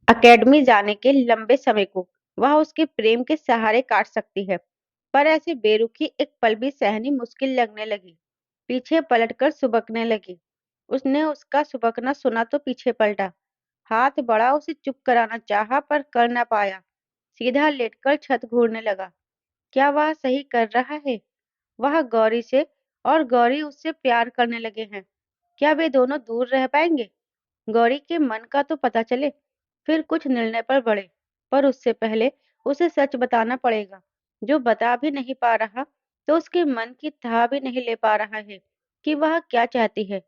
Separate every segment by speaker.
Speaker 1: Academy जाने के लंबे समय को वह उसके प्रेम के सहारे काट सकती है, पर ऐसे बेरुखी एक पल भी सहनी मुश्किल लगने लगी। पीछे पलटकर सुबकने लगी। उसने उसका सुबकना सुना तो पीछे पलटा। हाथ बढ़ा उसे चुप कराना चाहा पर कर न पाया। सीधा लेटकर छत घूरने लगा। क्या वह सही कर रहा है? वह गौरी से और गौरी उससे प्यार करने लगे हैं। क्या वे दोनों दूर रह पाएंगे? गौरी के मन का तो पता चले, फिर कुछ निर्णय पर बढ़े। पर उससे पहले उसे सच बताना पड़ेगा। जो बता भी नहीं पा रहा, तो उसके मन की थाह भी नहीं ले पा रहा है कि वह क्या चाहती है।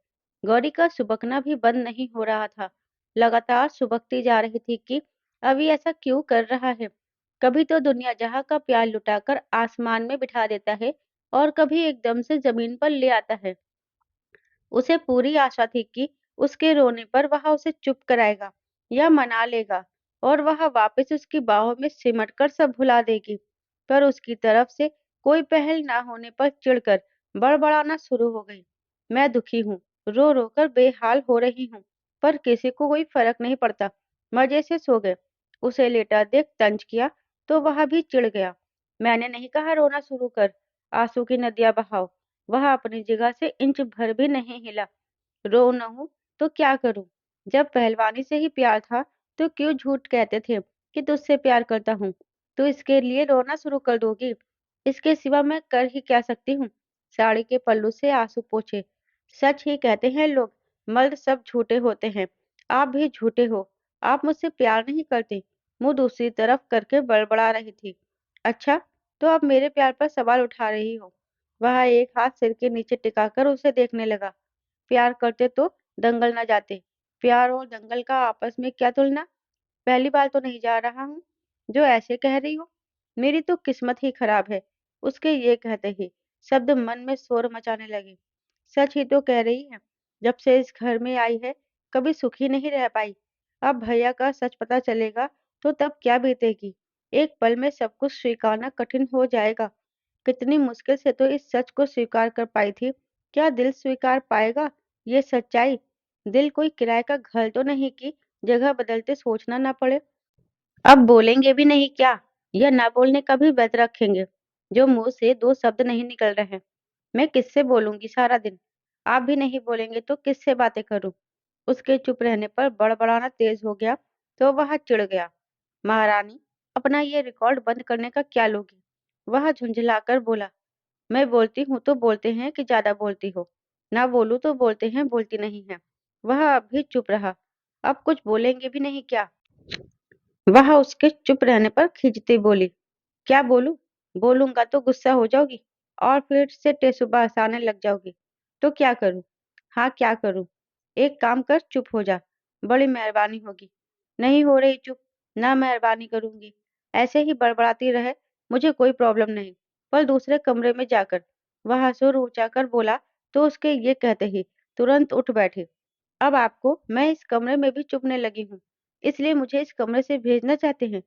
Speaker 1: गौरी का सुबकना भी बंद नहीं हो रहा था। लगातार सुबकती जा रही थी कि अभी ऐसा क्यों कर रहा है। कभी तो दुनिया जहां का प्यार लुटाकर आसमान में बिठा देता है, और कभी एकदम से जमीन पर ले आता है। उसे पूरी आशा थी कि उसके रोने पर वह उसे चुप कराएगा या मना लेगा, और वह वापस उसकी बाहों में सिमटकर सब भुला देगी। पर उसकी तरफ से कोई पहल ना होने पर चिढ़कर बड़बड़ाना शुरू हो गई। मैं दुखी हूँ, रो रो कर बेहाल हो रही हूँ, पर किसी को कोई फर्क नहीं पड़ता। मजे से सो गए। उसे लेटा देख तंज किया तो वह भी चिढ़ गया। मैंने नहीं कहा रोना शुरू कर, आंसू की नदियां बहाओ। वह अपनी जगह से इंच भर भी नहीं हिला। रो न हूं तो क्या करूं? जब पहलवानी से ही प्यार था, तो क्यों झूठ कहते थे कि तुझसे प्यार करता हूँ? तो इसके लिए रोना शुरू कर दोगी? इसके सिवा मैं कर ही क्या सकती हूँ? साड़ी के पल्लू से आंसू पोंछे। सच ही कहते हैं लोग, मर्द सब झूठे होते हैं। आप भी झूठे हो। आप मुझसे प्यार नहीं करते। मुंह दूसरी तरफ करके बड़बड़ा रही थी। अच्छा, तो अब मेरे प्यार पर सवाल उठा रही हो? वह एक हाथ सिर के नीचे टिकाकर उसे देखने लगा। प्यार करते तो दंगल न जाते। प्यार और दंगल का आपस में क्या तुलना? पहली बार तो नहीं जा रहा हूँ जो ऐसे कह रही हो। मेरी तो किस्मत ही खराब है। उसके ये कहते ही शब्द मन में शोर मचाने लगे। सच ही तो कह रही है। जब से इस घर में आई है, कभी सुखी नहीं रह पाई। अब भैया का सच पता चलेगा तो तब क्या बीतेगी। एक पल में सब कुछ स्वीकारना कठिन हो जाएगा। कितनी मुश्किल से तो इस सच को स्वीकार कर पाई थी। क्या दिल स्वीकार पाएगा ये सच्चाई? दिल कोई किराए का घर तो नहीं कि जगह बदलते सोचना ना पड़े। अब बोलेंगे भी नहीं क्या, या ना बोलने का भी व्रत रखेंगे? जो मुंह से दो शब्द नहीं निकल रहे। मैं किससे बोलूंगी सारा दिन? आप भी नहीं बोलेंगे तो किससे बातें करूं? उसके चुप रहने पर बड़बड़ाना तेज हो गया तो वह चिढ़ गया। महारानी, अपना ये रिकॉर्ड बंद करने का क्या लोगी? वह झुंझलाकर बोला। मैं बोलती हूँ तो बोलते हैं कि ज्यादा बोलती हो, ना बोलूं तो बोलते हैं बोलती नहीं है। वह अब भी चुप रहा। अब कुछ बोलेंगे भी नहीं क्या? वह उसके चुप रहने पर खींचती बोली। क्या बोलूं? बोलूंगा तो गुस्सा हो जाओगी, और फिर से टेसुबा हंसाने लग जाओगी। तो क्या करूं? हाँ, क्या करूं? एक काम कर, चुप हो जा। बड़ी मेहरबानी होगी। नहीं हो रही चुप? ना मेहरबानी करूंगी। ऐसे ही बड़बड़ाती रहे, मुझे कोई प्रॉब्लम नहीं। पर दूसरे कमरे में जाकर वह सुर ऊंचा कर बोला तो उसके ये कहते ही तुरंत उठ बैठे। अब आपको मैं इस कमरे में भी चुभने लगी हूँ, इसलिए मुझे इस कमरे से भेजना चाहते हैं।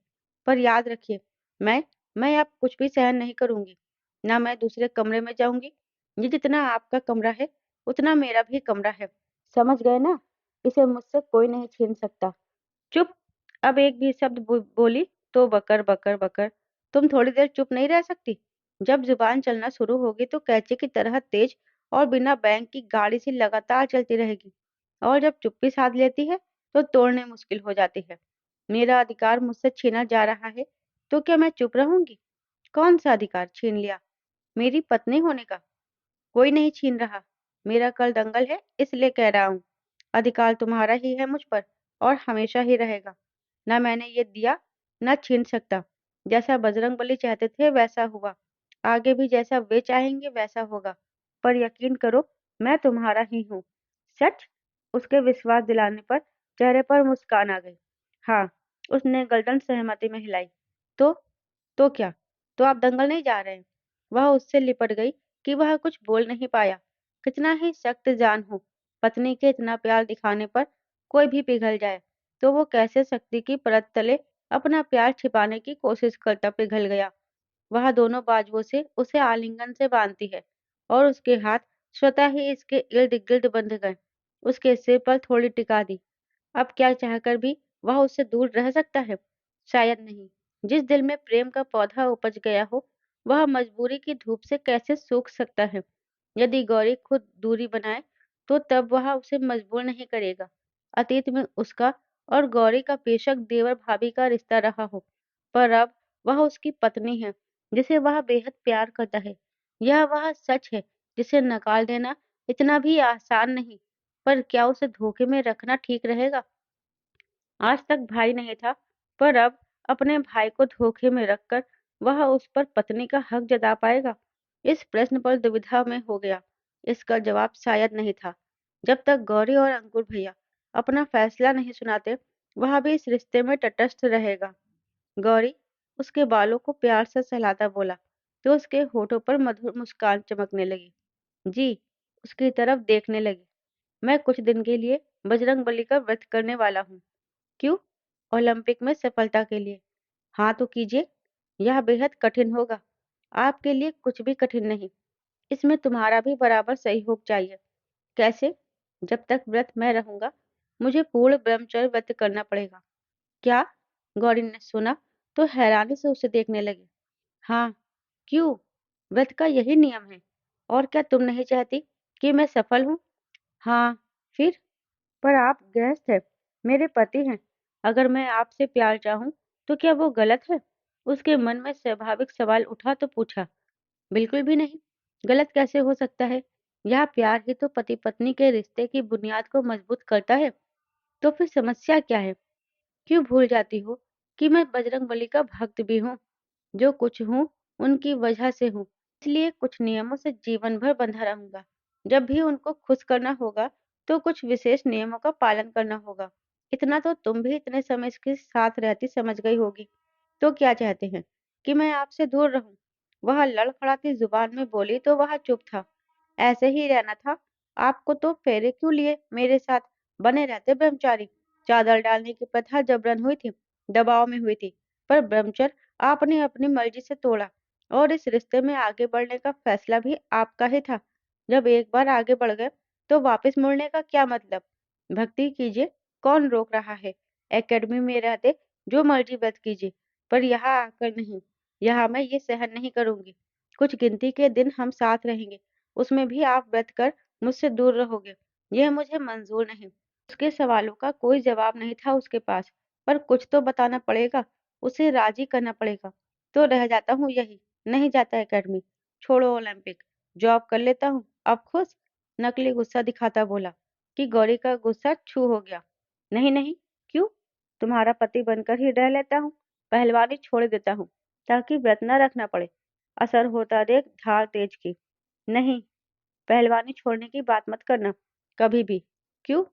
Speaker 1: पर याद रखिए, मैं मैं अब कुछ भी सहन नहीं करूंगी। ना मैं दूसरे कमरे में जाऊंगी। ये जितना आपका कमरा है, उतना मेरा भी कमरा है। समझ गए ना? इसे मुझसे कोई नहीं छीन सकता। चुप! अब एक भी शब्द बोली तो बकर बकर बकर। तुम थोड़ी देर चुप नहीं रह सकती? जब जुबान चलना शुरू होगी तो कैंची की तरह तेज और बिना बैंक की गाड़ी सी लगातार चलती रहेगी। और जब चुप्पी साध लेती है तो तोड़ने मुश्किल हो जाती है। मेरा अधिकार मुझसे छीना जा रहा है, तो क्या मैं चुप रहूंगी? कौन सा अधिकार छीन लिया? मेरी पत्नी होने का? कोई नहीं छीन रहा। मेरा कल दंगल है, इसलिए कह रहा हूँ। अधिकार तुम्हारा ही है मुझ पर, और हमेशा ही रहेगा। ना मैंने ये दिया, ना छीन सकता। जैसा बजरंगबली चाहते थे वैसा हुआ। आगे भी जैसा वे चाहेंगे वैसा होगा। पर यकीन करो, मैं तुम्हारा ही हूँ। सच? उसके विश्वास दिलाने पर चेहरे पर मुस्कान आ गई। हाँ, उसने गर्दन सहमति में हिलाई। तो तो क्या? तो आप दंगल नहीं जा रहे? वह उससे लिपट गई कि वह कुछ बोल नहीं पाया। कितना ही सख्त जान हो, पत्नी के इतना प्यार दिखाने पर कोई भी पिघल जाए, तो वो कैसे शक्ति की परत तले अपना प्यार छिपाने की कोशिश करता पिघल गया। वह दोनों बाजुओं से उसे आलिंगन से बांधती है, और उसके हाथ स्वतः ही इसके इर्द गिर्द बंध गए। उसके सिर पर थोड़ी टिका दी। अब क्या चाहकर भी वह उससे दूर रह सकता है? शायद नहीं। जिस दिल में प्रेम का पौधा उपज गया हो, वह मजबूरी की धूप से कैसे सूख सकता है? यदि गौरी खुद दूरी बनाए, तो तब वह उसे मजबूर नहीं करेगा। अतीत में उसका और गौरी का बेशक देवर भाभी का रिश्ता रहा हो, पर अब वह उसकी पत्नी है, जिसे वह बेहद प्यार करता है। यह वह सच है, जिसे नकार देना इतना भी आसान नहीं। पर क्या उसे धोखे में रखना ठीक रहेगा? आज तक भाई नहीं था, पर अब अपने भाई को धोखे में रखकर वह उस पर पत्नी का हक जता पाएगा? इस प्रश्न पर दुविधा में हो गया। इसका जवाब शायद नहीं था। जब तक गौरी और अंकुर भैया अपना फैसला नहीं सुनाते, वह भी इस रिश्ते में तटस्थ रहेगा। गौरी उसके बालों को प्यार से सहलाता बोला, तो उसके होठों पर मधुर मुस्कान चमकने लगी। जी, उसकी तरफ देखने लगी। मैं कुछ दिन के लिए बजरंगबली का व्रत करने वाला हूँ। क्यों? ओलंपिक में सफलता के लिए। हाँ तो कीजिए। यह बेहद कठिन होगा। आपके लिए कुछ भी कठिन नहीं। इसमें तुम्हारा भी बराबर सहयोग चाहिए। कैसे? जब तक व्रत मैं रहूंगा, मुझे पूर्ण ब्रह्मचर्य व्रत करना पड़ेगा। क्या? गौरी ने सुना तो हैरानी से उसे देखने लगी। हाँ। क्यों? व्रत का यही नियम है। और क्या तुम नहीं चाहती कि मैं सफल हूँ? हाँ। फिर? पर आप गृहस्थ हैं, मेरे पति हैं। अगर मैं आपसे प्यार चाहूँ, तो क्या वो गलत है? उसके मन में स्वाभाविक सवाल उठा तो पूछा। बिल्कुल भी नहीं। गलत कैसे हो सकता है? यह प्यार ही तो पति-पत्नी के रिश्ते की बुनियाद को मजबूत करता है। तो फिर समस्या क्या है? क्यों भूल जाती हो कि मैं बजरंगबली का भक्त भी हूँ? जो कुछ हूँ, उनकी वजह से हूँ। इसलिए कुछ नियमों से जीवन भर बंधा रहूंगा। जब भी उनको खुश करना होगा, तो कुछ विशेष नियमों का पालन करना होगा। इतना तो तुम भी इतने समय इसके साथ रहती समझ गई होगी। तो क्या चाहते हैं? कि मैं आपसे दूर रहूं? वह लड़खड़ाती जुबान में बोली तो वह चुप था। ऐसे ही रहना था। आपको तो फेरे क्यों लिए मेरे साथ? बने रहते ब्रह्मचारी। चादर डालने की प्रथा जबरन हुई थी, दबाव में हुई थी। पर ब्रह्मचर्य आपने अपनी मर्जी से तोड़ा, और इस रिश्ते में आगे बढ़ने का फैसला भी आपका ही था। जब एक बार आगे बढ़ गए, तो वापस मुड़ने का क्या मतलब? भक्ति कीजिए, कौन रोक रहा है? एकेडमी में रहते जो मर्जी व्रत कीजिए, पर यहाँ आकर नहीं। यहाँ मैं ये सहन नहीं करूंगी। कुछ गिनती के दिन हम साथ रहेंगे, उसमें भी आप व्रत कर मुझसे दूर रहोगे। यह मुझे मंजूर नहीं। उसके सवालों का कोई जवाब नहीं था उसके पास, पर कुछ तो बताना पड़ेगा, उसे राजी करना पड़ेगा। तो रह जाता हूँ यही, नहीं जाता एकेडमी। छोड़ो ओलंपिक, जॉब कर लेता हूँ। अब खुश? नकली गुस्सा दिखाता बोला, कि गौरी का गुस्सा छू हो गया। नहीं नहीं। क्यों? तुम्हारा पति बनकर ही रह लेता हूँ। पहलवानी छोड़ देता हूँ, ताकि व्रत न रखना पड़े। असर होता देख धार तेज की। नहीं, पहलवानी छोड़ने की बात मत करना, कभी भी। क्यों?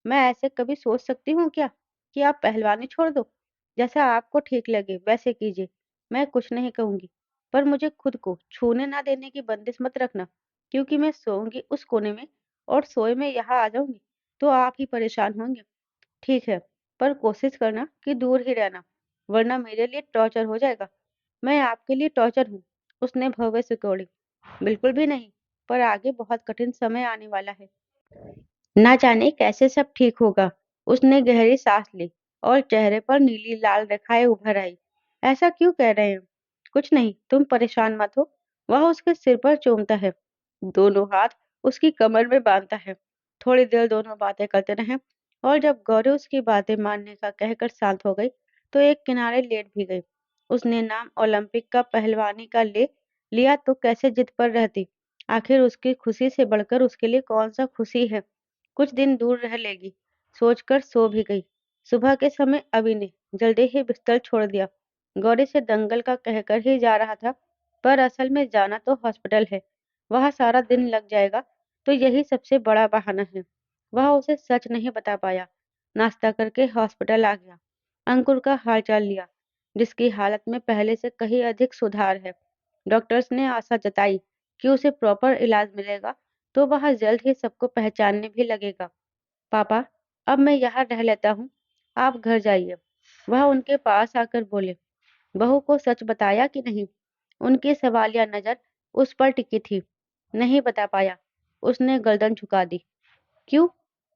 Speaker 1: मैं ऐसे कभी सोच सकती हूँ क्या, कि आप पहलवानी छोड़ दो? जैसा आपको ठीक लगे वैसे कीजिए, मैं कुछ नहीं कहूंगी। पर मुझे खुद को छूने ना देने की बंदिश मत रखना, क्योंकि मैं सोऊंगी उस कोने में, और सोए में यहाँ आ जाऊंगी, तो आप ही परेशान होंगे। ठीक है, पर कोशिश करना कि दूर ही रहना, वरना मेरे लिए टॉर्चर हो जाएगा। मैं आपके लिए टॉर्चर हूँ? उसने भव्य से तोड़ी। बिल्कुल भी नहीं, पर आगे बहुत कठिन समय आने वाला है। ना जाने कैसे सब ठीक होगा। उसने गहरी सांस ली, और चेहरे पर नीली लाल रेखाएं उभर आई। ऐसा क्यों कह रहे हैं? कुछ नहीं, तुम परेशान मत हो। वह उसके सिर पर चूमता है, दोनों हाथ उसकी कमर में बांधता है। थोड़ी देर दोनों बातें करते रहे, और जब गौरी उसकी बातें मानने का कहकर शांत हो गई, तो एक किनारे लेट भी गई। उसने नाम ओलंपिक का पहलवानी का ले लिया तो कैसे जिद पर रहती? आखिर उसकी खुशी से बढ़कर उसके लिए कौन सा खुशी है? कुछ दिन दूर रह लेगी, सोचकर सो भी गई। सुबह के समय अभी ने जल्दी ही बिस्तर छोड़ दिया। गौरी से दंगल का कहकर ही जा रहा था, पर असल में जाना तो हॉस्पिटल है। वहाँ सारा दिन लग जाएगा, तो यही सबसे बड़ा बहाना है। वह उसे सच नहीं बता पाया। नाश्ता करके हॉस्पिटल आ गया। अंकुर का हालचाल लिया, जिसकी हालत में पहले से कहीं अधिक सुधार है। डॉक्टर्स ने आशा जताई कि उसे प्रॉपर इलाज मिलेगा, तो वह जल्द ही सबको पहचानने भी लगेगा। पापा, अब मैं यहाँ रह लेता हूँ, आप घर जाइए। वह उनके पास आकर बोले। बहू को सच बताया कि नहीं? उनकी सवालिया नजर उस पर टिकी थी। नहीं बता पाया। उसने गर्दन झुका दी। क्यों?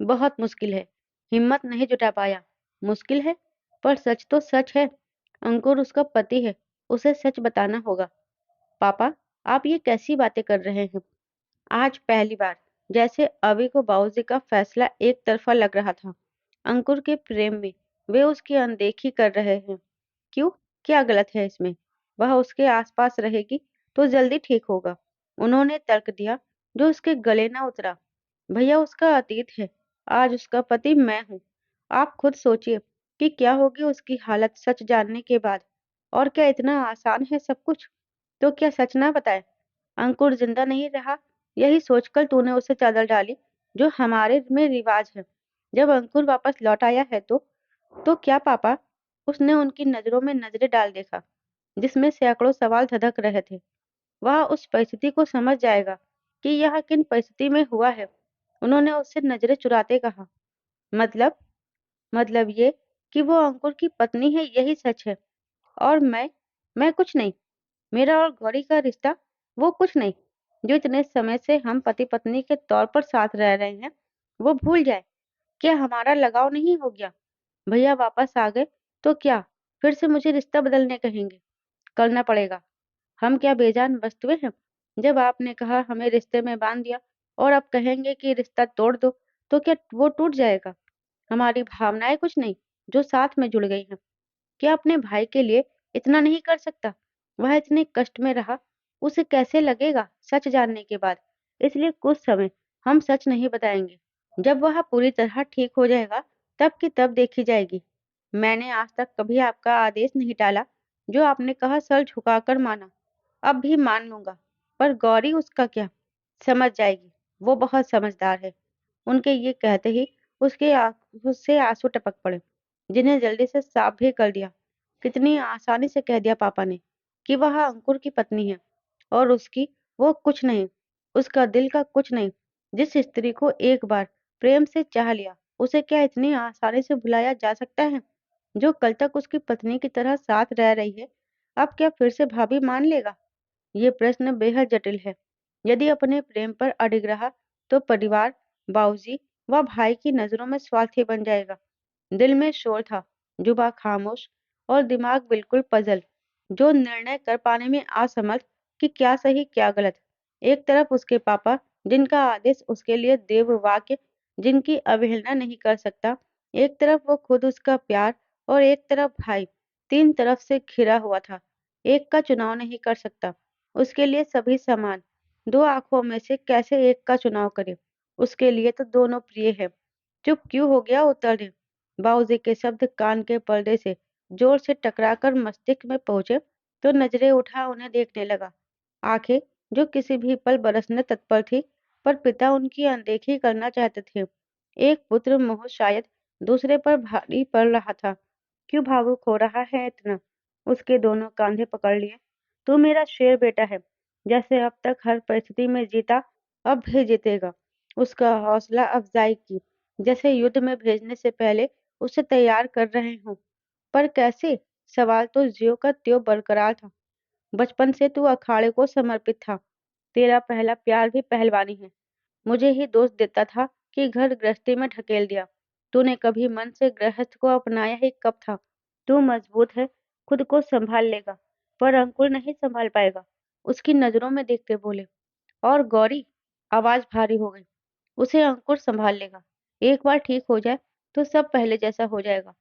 Speaker 1: बहुत मुश्किल है। हिम्मत नहीं जुटा पाया। मुश्किल है, पर सच तो सच है। अंकुर उसका पति है, उसे सच बताना होगा। पापा, आप ये कैसी बातें कर रहे हैं? आज पहली बार, जैसे अभी को बाबूजी का फैसला एक तरफा लग रहा था। अंकुर के प्रेम में वे उसकी अनदेखी कर रहे हैं। क्यों? क्या गलत है इसमें? वह उसके आसपास रहेगी तो जल्दी ठीक होगा। उन्होंने तर्क दिया, जो उसके गले न उतरा। भैया उसका अतीत है, आज उसका पति मैं हूँ। आप खुद सोचिए कि क्या होगी उसकी हालत सच जानने के बाद। और क्या इतना आसान है सब कुछ? तो क्या सच ना बताए? अंकुर जिंदा नहीं रहा, यही सोचकर तूने उसे चादर डाली, जो हमारे में रिवाज है। जब अंकुर वापस लौट आया है तो क्या पापा? उसने उनकी नजरों में नजरें डाल देखा, जिसमें सैकड़ों सवाल धधक रहे थे। वह उस परिस्थिति को समझ जाएगा कि यह किन परिस्थिति में हुआ है। उन्होंने उससे नजरें चुराते कहा, मतलब मतलब ये कि वो अंकुर की पत्नी है, यही सच है। और मैं कुछ नहीं। मेरा और गौरी का रिश्ता, वो कुछ नहीं। जो इतने समय से हम पति पत्नी के तौर पर साथ रह रहे हैं, वो भूल जाए। क्या हमारा लगाव नहीं हो गया? भैया वापस आ गए तो क्या फिर से मुझे रिश्ता बदलने कहेंगे? करना पड़ेगा। हम क्या बेजान वस्तुएं हैं? जब आपने कहा हमें रिश्ते में बांध दिया, और अब कहेंगे कि रिश्ता तोड़ दो, तो क्या वो टूट जाएगा? हमारी भावनाएं कुछ नहीं, जो साथ में जुड़ गई हैं। क्या अपने भाई के लिए इतना नहीं कर सकता? वह इतने कष्ट में रहा, उसे कैसे लगेगा सच जानने के बाद? इसलिए कुछ समय हम सच नहीं बताएंगे। जब वह पूरी तरह ठीक हो जाएगा, तब की तब देखी जाएगी। मैंने आज तक कभी आपका आदेश नहीं टाला। जो आपने कहा सर झुकाकर माना, अब भी मान लूंगा। पर गौरी, उसका क्या? समझ जाएगी, वो बहुत समझदार है। उनके ये कहते ही उसके आंखों से आंसू टपक पड़े, जिन्हें जल्दी से साफ भी कर दिया। कितनी आसानी से कह दिया पापा ने कि वह अंकुर की पत्नी है, और उसकी वो कुछ नहीं, उसका दिल का कुछ नहीं। जिस स्त्री को एक बार प्रेम से चाह लिया, उसे क्या इतनी आसानी से भुलाया जा सकता है? जो कल तक उसकी पत्नी की तरह साथ रह रही है, अब क्या फिर से भाभी मान लेगा? ये प्रश्न बेहद जटिल है। यदि अपने प्रेम पर अडिग रहा, तो परिवार, बाबूजी व भाई की नजरों में स्वार्थी बन जाएगा। दिल में शोर था, जुबा खामोश, और दिमाग बिल्कुल पजल, जो निर्णय कर पाने में असमर्थ कि क्या सही क्या गलत। एक तरफ उसके पापा, जिनका आदेश उसके लिए देव वाक्य, जिनकी अवहेलना नहीं कर सकता। एक तरफ वो खुद, उसका प्यार, और एक तरफ भाई, तीन तरफ से घिरा हुआ था। एक का चुनाव नहीं कर सकता। उसके लिए सभी समान। दो आंखों में से कैसे एक का चुनाव करे? उसके लिए तो दोनों प्रिय है। चुप क्यों हो गया? उत्तर दे। बाबूजी के शब्द कान के पर्दे से जोर से टकराकर मस्तिष्क में पहुंचे, तो नजरें उठा उन्हें देखने लगा। आंखें, जो किसी भी पल बरसने तत्पर थी, पर पिता उनकी अनदेखी करना चाहते थे। एक पुत्र मोह शायद दूसरे पर भारी पड़ रहा था। क्यों भावुक हो रहा है इतना? उसके दोनों कांधे पकड़ लिए। तू मेरा शेर बेटा है, जैसे अब तक हर परिस्थिति में जीता, अब भी जीतेगा। उसका हौसला अफजाई की, जैसे युद्ध में भेजने से पहले उसे तैयार कर रहे हों। पर कैसे? सवाल तो ज्यों का त्यों बरकरार था। बचपन से तू अखाड़े को समर्पित था। तेरा पहला प्यार भी पहलवानी है। मुझे ही दोष देता था कि घर गृहस्थी में ढकेल दिया। तूने कभी मन से गृहस्थ को अपनाया ही कब था? तू मजबूत है, खुद को संभाल लेगा। पर अंकुर नहीं संभाल पाएगा। उसकी नजरों में देखते बोले। और गौरी? आवाज भारी हो गई। उसे अंकुर संभाल लेगा। एक बार ठीक हो जाए तो सब पहले जैसा हो जाएगा।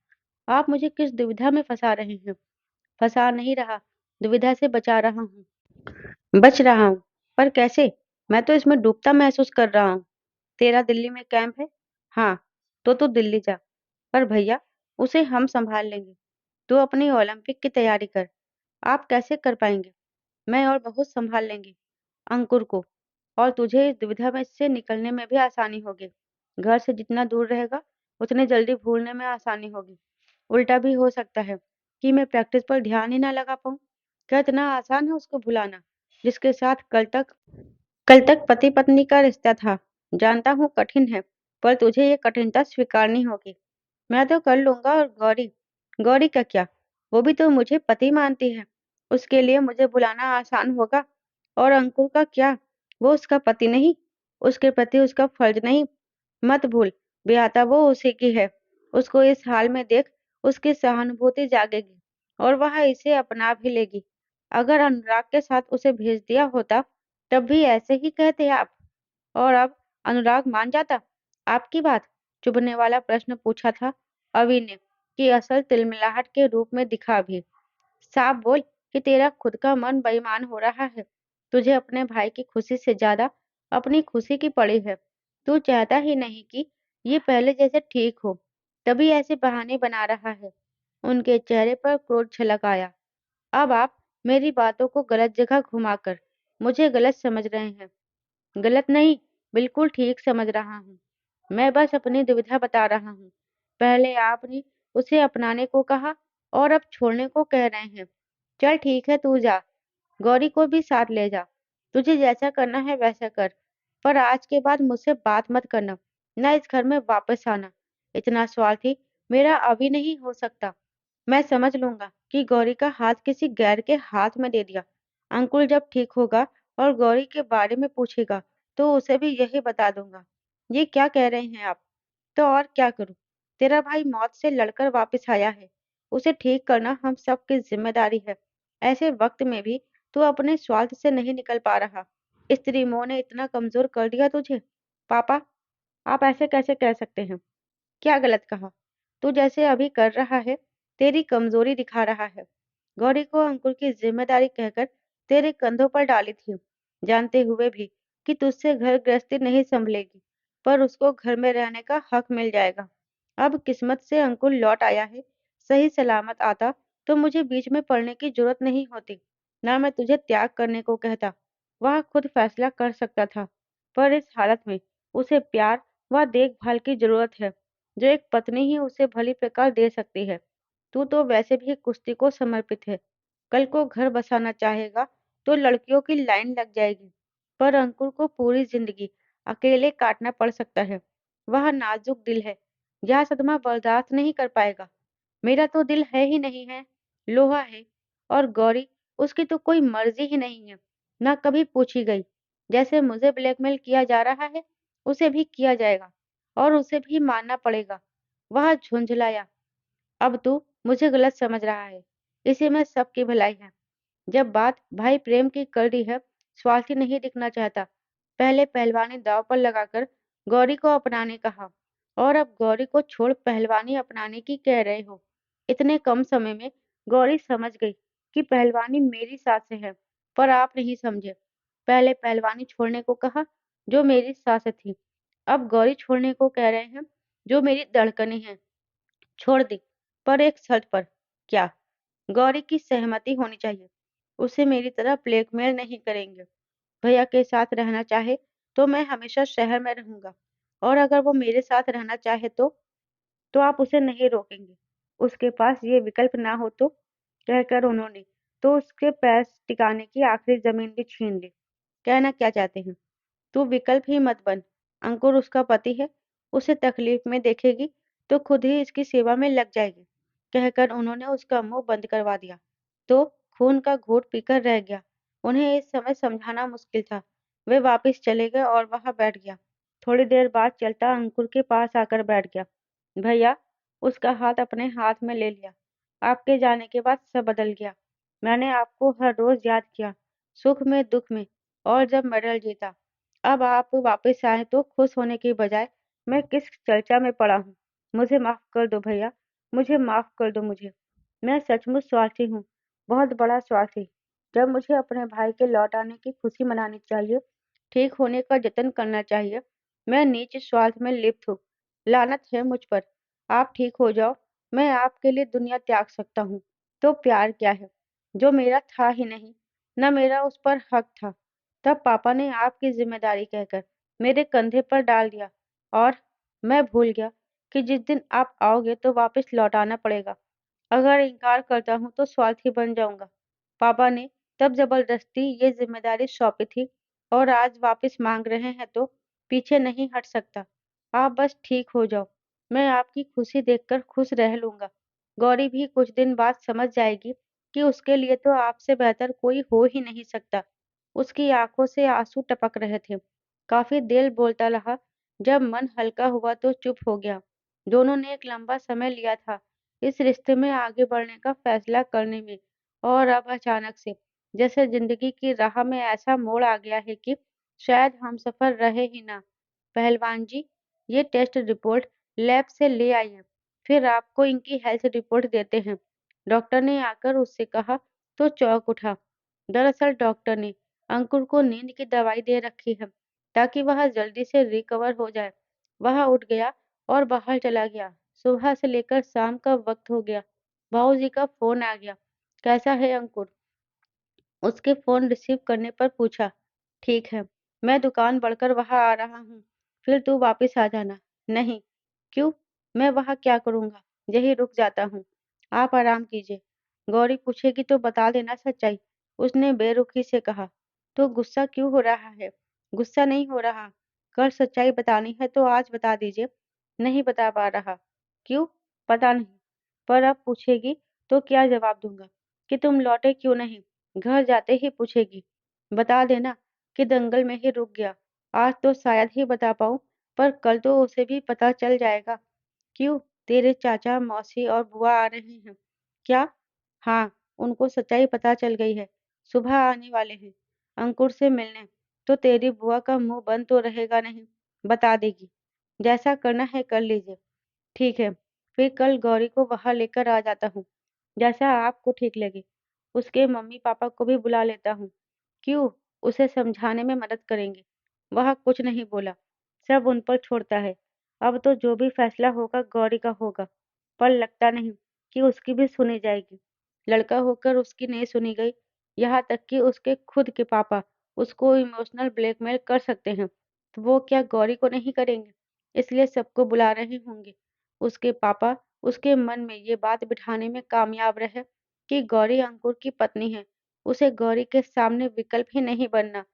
Speaker 1: आप मुझे किस दुविधा में फंसा रहे हैं? फंसा नहीं रहा, दुविधा से बचा रहा हूँ। बच रहा हूँ, पर कैसे? मैं तो इसमें डूबता महसूस कर रहा हूँ। तेरा दिल्ली में कैंप है? हाँ, तो तू दिल्ली जा। पर भैया, उसे हम संभाल लेंगे। तू अपनी ओलंपिक की तैयारी कर। आप कैसे कर पाएंगे? मैं और बहुत संभाल लेंगे अंकुर को। और तुझे इस दुविधा में से निकलने में भी आसानी होगी। घर से जितना दूर रहेगा, उतने जल्दी भूलने में आसानी होगी। उल्टा भी हो सकता है कि मैं प्रैक्टिस पर ध्यान ही ना लगा पाऊँ। क्या इतना आसान है उसको भुलाना, जिसके साथ कल तक पति पत्नी का रिश्ता था? जानता हूँ कठिन है, पर तुझे ये कठिनता स्वीकारनी होगी। मैं तो कर लूंगा। और गौरी? गौरी का क्या? वो भी तो मुझे पति मानती है। उसके लिए मुझे बुलाना आसान होगा। और अंकुर का क्या? वो उसका पति नहीं? उसके प्रति उसका फर्ज नहीं? मत भूल, बेअता वो उसी की है। उसको इस हाल में देख उसकी सहानुभूति जागेगी और वह इसे अपना भी लेगी। अगर अनुराग के साथ उसे भेज दिया होता, तब भी ऐसे ही कहते आप? और अब अनुराग मान जाता आपकी बात? चुभने वाला प्रश्न पूछा था अवि ने, कि असल तिलमिलाहट के रूप में दिखा भी। साफ बोल कि तेरा खुद का मन बेईमान हो रहा है। तुझे अपने भाई की खुशी से ज्यादा अपनी खुशी की पड़ी है। तू चाहता ही नहीं कि ये पहले जैसे ठीक हो, तभी ऐसे बहाने बना रहा है। उनके चेहरे पर क्रोध छलक आया। अब आप मेरी बातों को गलत जगह घुमाकर मुझे गलत समझ रहे हैं। गलत नहीं, बिल्कुल ठीक समझ रहा हूँ। मैं बस अपनी दुविधा बता रहा हूँ। पहले आपने उसे अपनाने को कहा और अब छोड़ने को कह रहे हैं। चल ठीक है, तू जा। गौरी को भी साथ ले जा। तुझे जैसा करना है वैसा कर। पर आज के बाद मुझसे बात मत करना, न इस घर में वापस आना। इतना स्वार्थी मेरा अभी नहीं हो सकता। मैं समझ लूंगा कि गौरी का हाथ किसी गैर के हाथ में दे दिया। अंकुल जब ठीक होगा और गौरी के बारे में पूछेगा, तो उसे भी यही बता दूंगा। ये क्या कह रहे हैं आप? तो और क्या करूं? तेरा भाई मौत से लड़कर वापस आया है। उसे ठीक करना हम सबकी जिम्मेदारी है। ऐसे वक्त में भी तू अपने स्वार्थ से नहीं निकल पा रहा। स्त्री मोह ने इतना कमजोर कर दिया तुझे? पापा, आप ऐसे कैसे कह सकते हैं? क्या गलत कहा? तू जैसे अभी कर रहा है, तेरी कमजोरी दिखा रहा है। गौरी को अंकुर की जिम्मेदारी कहकर तेरे कंधों पर डाली थी, जानते हुए भी कि तुझसे घर गृहस्थी नहीं संभलेगी, पर उसको घर में रहने का हक मिल जाएगा। अब किस्मत से अंकुर लौट आया है। सही सलामत आता तो मुझे बीच में पड़ने की जरूरत नहीं होती। ना मैं तुझे त्याग करने को कहता। वह खुद फैसला कर सकता था। पर इस हालत में उसे प्यार व देखभाल की जरूरत है, जो एक पत्नी ही उसे भली प्रकार दे सकती है। तू तो वैसे भी कुश्ती को समर्पित है। कल को घर बसाना चाहेगा तो लड़कियों की लाइन लग जाएगी। पर अंकुर को पूरी जिंदगी अकेले काटना पड़ सकता है। वह नाजुक दिल है, यह सदमा बर्दाश्त नहीं कर पाएगा। मेरा तो दिल है ही नहीं है, लोहा है। और गौरी, उसकी तो कोई मर्जी ही नहीं है, ना कभी पूछी गई। जैसे मुझे ब्लैकमेल किया जा रहा है, उसे भी किया जाएगा और उसे भी मानना पड़ेगा। वह झुंझलाया। अब तू मुझे गलत समझ रहा है। इसी में सबकी भलाई है। जब बात भाई प्रेम की कर दी है, स्वार्थी नहीं दिखना चाहता। पहले पहलवानी दांव पर लगाकर गौरी को अपनाने कहा, और अब गौरी को छोड़ पहलवानी अपनाने की कह रहे हो। इतने कम समय में गौरी समझ गई कि पहलवानी मेरी सास है, पर आप नहीं समझे। पहले पहलवानी छोड़ने को कहा, जो मेरी सास थी। अब गौरी छोड़ने को कह रहे हैं, जो मेरी धड़कनें हैं। छोड़ दी, पर एक शर्त पर। क्या? गौरी की सहमति होनी चाहिए। उसे मेरी तरह ब्लैकमेल नहीं करेंगे। भैया के साथ रहना चाहे तो मैं हमेशा शहर में रहूंगा, और अगर वो मेरे साथ रहना चाहे तो आप उसे नहीं रोकेंगे। उसके पास ये विकल्प ना हो तो? कहकर उन्होंने तो उसके पैर टिकाने की आखिरी जमीन भी छीन ली। कहना क्या चाहते हैं? तू विकल्प ही मत बन। अंकुर उसका पति है। उसे तकलीफ में देखेगी तो खुद ही इसकी सेवा में लग जाएगी। कहकर उन्होंने उसका मुंह बंद करवा दिया। तो खून का घूंट पीकर रह गया। उन्हें इस समय समझाना मुश्किल था। वे वापस चले गए और वहां बैठ गया। थोड़ी देर बाद चलता अंकुर के पास आकर बैठ गया। भैया, उसका हाथ अपने हाथ में ले लिया। आपके जाने के बाद सब बदल गया। मैंने आपको हर रोज याद किया, सुख में दुख में, और जब मेडल जीता। अब आप वापस आए तो खुश होने की बजाय मैं किस चर्चा में पड़ा हूँ। मुझे माफ कर दो भैया, मुझे माफ कर दो मुझे। मैं सचमुच स्वार्थी हूँ, बहुत बड़ा स्वार्थी। जब मुझे अपने भाई के लौट आने की खुशी मनानी चाहिए, ठीक होने का जतन करना चाहिए, मैं नीच स्वार्थ में लिप्त हूँ। लानत है मुझ पर। आप ठीक हो जाओ, मैं आपके लिए दुनिया त्याग सकता हूँ। तो प्यार क्या है, जो मेरा था ही नहीं, न मेरा उस पर हक था। तब पापा ने आपकी जिम्मेदारी कहकर मेरे कंधे पर डाल दिया, और मैं भूल गया कि जिस दिन आप आओगे तो वापस लौटाना पड़ेगा। अगर इनकार करता हूँ तो स्वार्थी बन जाऊंगा। पापा ने तब जबरदस्ती ये जिम्मेदारी सौंपी थी, और आज वापस मांग रहे हैं तो पीछे नहीं हट सकता। आप बस ठीक हो जाओ, मैं आपकी खुशी देखकर खुश रह लूंगा। गौरी भी कुछ दिन बाद समझ जाएगी कि उसके लिए तो आपसे बेहतर कोई हो ही नहीं सकता। उसकी आंखों से आंसू टपक रहे थे। काफी देर बोलता रहा। जब मन हल्का हुआ तो चुप हो गया। दोनों ने एक लंबा समय लिया था इस रिश्ते में आगे बढ़ने का फैसला करने में, और अब अचानक से जैसे जिंदगी की राह में ऐसा मोड़ आ गया है कि शायद हम सफर रहे ही ना। पहलवान जी, ये टेस्ट रिपोर्ट लैब से ले आइए, फिर आपको इनकी हेल्थ रिपोर्ट देते हैं। डॉक्टर ने आकर उससे कहा तो चौंक उठा। दरअसल डॉक्टर ने अंकुर को नींद की दवाई दे रखी है ताकि वह जल्दी से रिकवर हो जाए। वह उठ गया और बाहर चला गया। सुबह से लेकर शाम का वक्त हो गया। बाबूजी का फोन आ गया। कैसा है अंकुर? उसके फोन रिसीव करने पर पूछा। ठीक है, मैं दुकान बढ़कर वहां आ रहा हूँ, फिर तू वापस आ जाना। नहीं। क्यों? मैं वहां क्या करूंगा? यही रुक जाता हूँ। आप आराम कीजिए। गौरी पूछेगी तो बता देना सच्चाई, उसने बेरुखी से कहा। तो गुस्सा क्यों हो रहा है? गुस्सा नहीं हो रहा। कल सच्चाई बतानी है तो आज बता दीजिए। नहीं बता पा रहा। क्यों? पता नहीं। पर अब पूछेगी तो क्या जवाब दूंगा? कि तुम लौटे क्यों नहीं? घर जाते ही पूछेगी। बता देना कि दंगल में ही रुक गया। आज तो शायद ही बता पाऊँ, पर कल तो उसे भी पता चल जाएगा। क्यों? तेरे चाचा, मौसी और बुआ आ रहे हैं। क्या? हाँ, उनको सच्चाई पता चल गई है। सुबह आने वाले हैं अंकुर से मिलने। तो तेरी बुआ का मुंह बंद तो रहेगा नहीं, बता देगी। जैसा करना है कर लीजिए। ठीक है, फिर कल गौरी को वहां लेकर आ जाता हूँ, जैसा आपको ठीक लगे। उसके मम्मी पापा को भी बुला लेता हूँ। क्यों? उसे समझाने में मदद करेंगे। वह कुछ नहीं बोला, सब उन पर छोड़ता है। अब तो जो भी फैसला होगा गौरी का होगा, पर लगता नहीं कि उसकी भी सुनी जाएगी। लड़का होकर उसकी नहीं सुनी गई, यहाँ तक कि उसके खुद के पापा उसको इमोशनल ब्लैकमेल कर सकते हैं, तो वो क्या गौरी को नहीं करेंगे? इसलिए सबको बुला रहे होंगे। उसके पापा उसके मन में ये बात बिठाने में कामयाब रहे कि गौरी अंकुर की पत्नी है। उसे गौरी के सामने विकल्प ही नहीं बनना।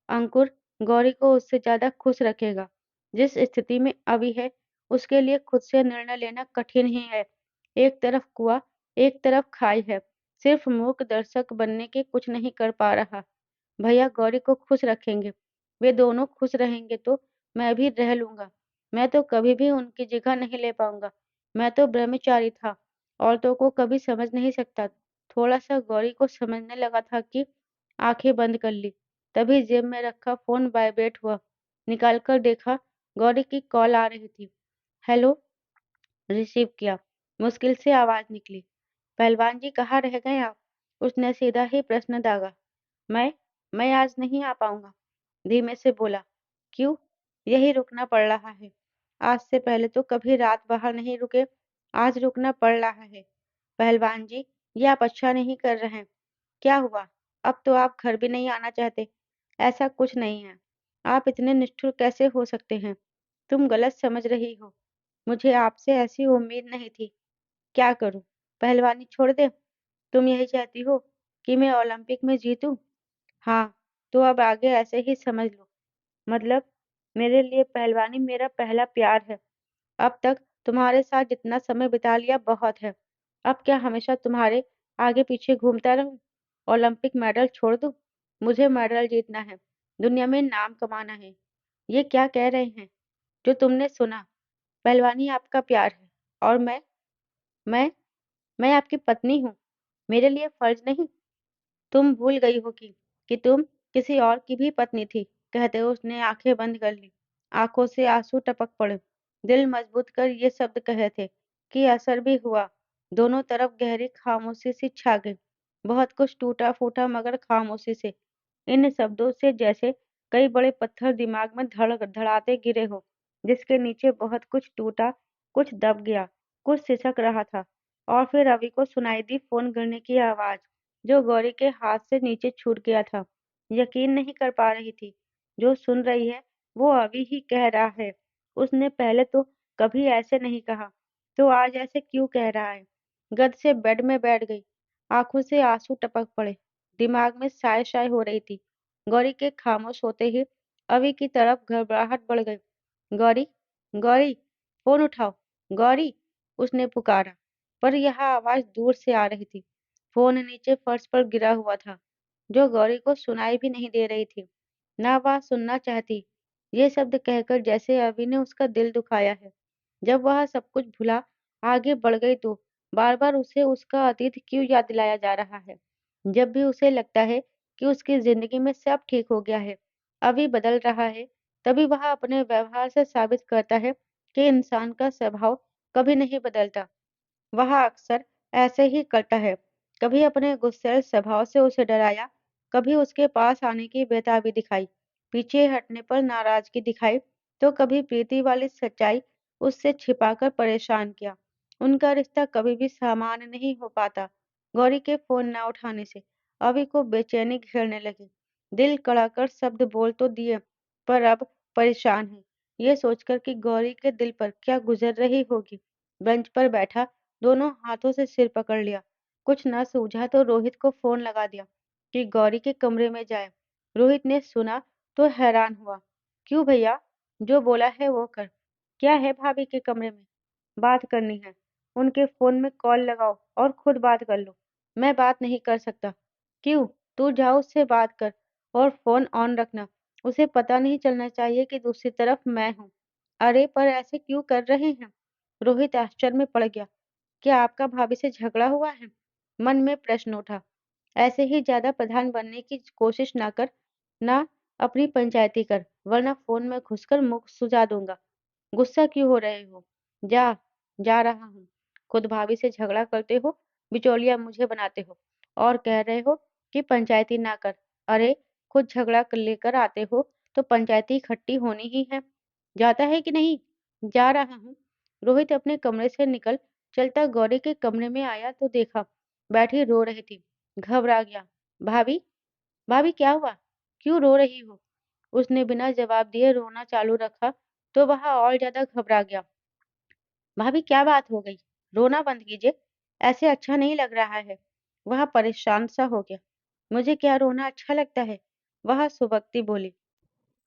Speaker 1: अंकुर गौरी को उससे ज्यादा खुश रखेगा। जिस स्थिति में अभी है, उसके लिए खुद से निर्णय लेना कठिन ही है। एक तरफ कुआं, एक तरफ खाई है। सिर्फ मूक दर्शक बनने के कुछ नहीं कर पा रहा। भैया गौरी को खुश रखेंगे। वे दोनों खुश रहेंगे तो मैं भी रह लूंगा। मैं तो कभी भी उनकी जगह नहीं ले पाऊंगा। मैं तो ब्रह्मचारी था, औरतों को कभी समझ नहीं सकता। थोड़ा सा गौरी को समझने लगा था कि आंखें बंद कर ली। तभी जेब में रखा फोन वाइब्रेट हुआ। निकाल कर देखा, गौरी की कॉल आ रही थी। हेलो, रिसीव किया। मुश्किल से आवाज निकली। पहलवान जी कहाँ रह गए आप? उसने सीधा ही प्रश्न दागा। मैं मैं आज नहीं आ पाऊंगा, धीमे से बोला। क्यों? यही रुकना पड़ रहा है। आज से पहले तो कभी रात बाहर नहीं रुके, आज रुकना पड़ रहा है। पहलवान जी, ये आप अच्छा नहीं कर रहे हैं। क्या हुआ? अब तो आप घर भी नहीं आना चाहते। ऐसा कुछ नहीं है। आप इतने निष्ठुर कैसे हो सकते हैं? तुम गलत समझ रही हो। मुझे आपसे ऐसी उम्मीद नहीं थी। क्या करूं? पहलवानी छोड़ दे? तुम यही चाहती हो कि मैं ओलंपिक में जीतूं? हाँ, तो अब आगे ऐसे ही समझ लो। मतलब, मेरे लिए पहलवानी मेरा पहला प्यार है। अब तक तुम्हारे साथ जितना समय बिता लिया बहुत है। अब क्या हमेशा तुम्हारे आगे पीछे घूमता रहूं? ओलंपिक मेडल छोड़ दूं? मुझे मेडल जीतना है, दुनिया में नाम कमाना है। ये क्या कह रहे हैं जो तुमने सुना? पहलवानी आपका प्यार है, और मैं मैं आपकी पत्नी हूँ। मेरे लिए फर्ज नहीं। तुम भूल गई हो कि तुम किसी और की भी पत्नी थी। कहते उसने आंखें बंद कर ली। आंखों से आंसू टपक पड़े। दिल मजबूत कर ये शब्द कहे थे कि असर भी हुआ। दोनों तरफ गहरी खामोशी सी छा गई। बहुत कुछ टूटा फूटा मगर खामोशी से। इन शब्दों से जैसे कई बड़े पत्थर दिमाग में धड़ धड़ाते गिरे हो, जिसके नीचे बहुत कुछ टूटा, कुछ दब गया, कुछ सिसक रहा था। और फिर रवि को सुनाई दी फोन करने की आवाज, जो गौरी के हाथ से नीचे छूट गया था। यकीन नहीं कर पा रही थी। जो सुन रही है वो अभी ही कह रहा है। उसने पहले तो कभी ऐसे नहीं कहा, तो आज ऐसे क्यों कह रहा है? गद से बेड में बैठ गई। आंखों से आंसू टपक पड़े। दिमाग में साय साय हो रही थी। गौरी के खामोश होते ही अवि की तरफ घबराहट बढ़ गई। गौरी, गौरी, फोन उठाओ। गौरी, उसने पुकारा, पर यह आवाज दूर से आ रही थी। फोन नीचे फर्श पर गिरा हुआ था, जो गौरी को सुनाई भी नहीं दे रही थी। ना वह सुनना चाहती। ये शब्द कहकर जैसे अभी ने उसका दिल दुखाया है। जब वह सब कुछ भुला आगे बढ़ गई तो बार-बार उसे उसका अतीत क्यों याद दिलाया जा रहा है? जब भी उसे लगता है कि उसकी ज़िंदगी में सब ठीक हो गया है, अभी बदल रहा है, तभी वह अपने व्यवहार से साबित करता है कि इंसान का स्वभाव कभी नहीं बदलता। वह अक्सर ऐसे ही करता है। कभी अपने गुस्सैल स्वभाव से उसे डराया, कभी उसके पास आने की बेताबी दिखाई, पीछे हटने पर नाराज़गी दिखाई, तो कभी प्रीति वाली सच्चाई उससे छिपाकर परेशान किया। उनका रिश्ता कभी भी सामान्य नहीं हो पाता। गौरी के फ़ोन न उठाने से अभी को बेचैनी घेरने लगी। दिल कड़ाकर शब्द बोल तो दिए, पर अब परेशान है, ये सोचकर कि गौरी के दिल पर क्या गुजर रही होगी। बेंच पर बैठा दोनों हाथों से सिर पकड़ लिया। कुछ न सूझा तो रोहित को फ़ोन लगा दिया कि गौरी के कमरे में जाए। रोहित ने सुना तो हैरान हुआ। क्यों भैया? जो बोला है वो कर। क्या है भाभी के कमरे में? बात करनी है। उनके फ़ोन में कॉल लगाओ और खुद बात कर लो। मैं बात नहीं कर सकता। क्यों? तू जा उससे बात कर और फ़ोन ऑन रखना। उसे पता नहीं चलना चाहिए कि दूसरी तरफ मैं हूँ। अरे पर ऐसे क्यों कर रहे हैं? रोहित आश्चर्य में पड़ गया। क्या आपका भाभी से झगड़ा हुआ है? मन में प्रश्न उठा। ऐसे ही ज़्यादा प्रधान बनने की कोशिश ना कर, ना अपनी पंचायती कर, वरना फ़ोन में घुसकर मुँह सुजा दूँगा। गुस्सा क्यों हो रहे हो? जा, जा रहा हूँ। खुद भाभी से झगड़ा करते हो, बिचौलिया मुझे बनाते हो और कह रहे हो कि पंचायती ना कर। अरे, खुद झगड़ा लेकर आते हो तो पंचायती इकट्ठी होनी ही है। जाता है कि नहीं? जा रहा हूँ। रोहित अपने कमरे से निकल चलता गौरी के कमरे में आया तो देखा, बैठी रो रही थी। घबरा गया। भाभी, भाभी क्या हुआ? क्यों रो रही हो? उसने बिना जवाब दिए रोना चालू रखा तो वह और ज़्यादा घबरा गया। भाभी क्या बात हो गई? रोना बंद कीजिए, ऐसे अच्छा नहीं लग रहा है। वह परेशान सा हो गया। मुझे क्या रोना अच्छा लगता है? वह सुबकती बोली।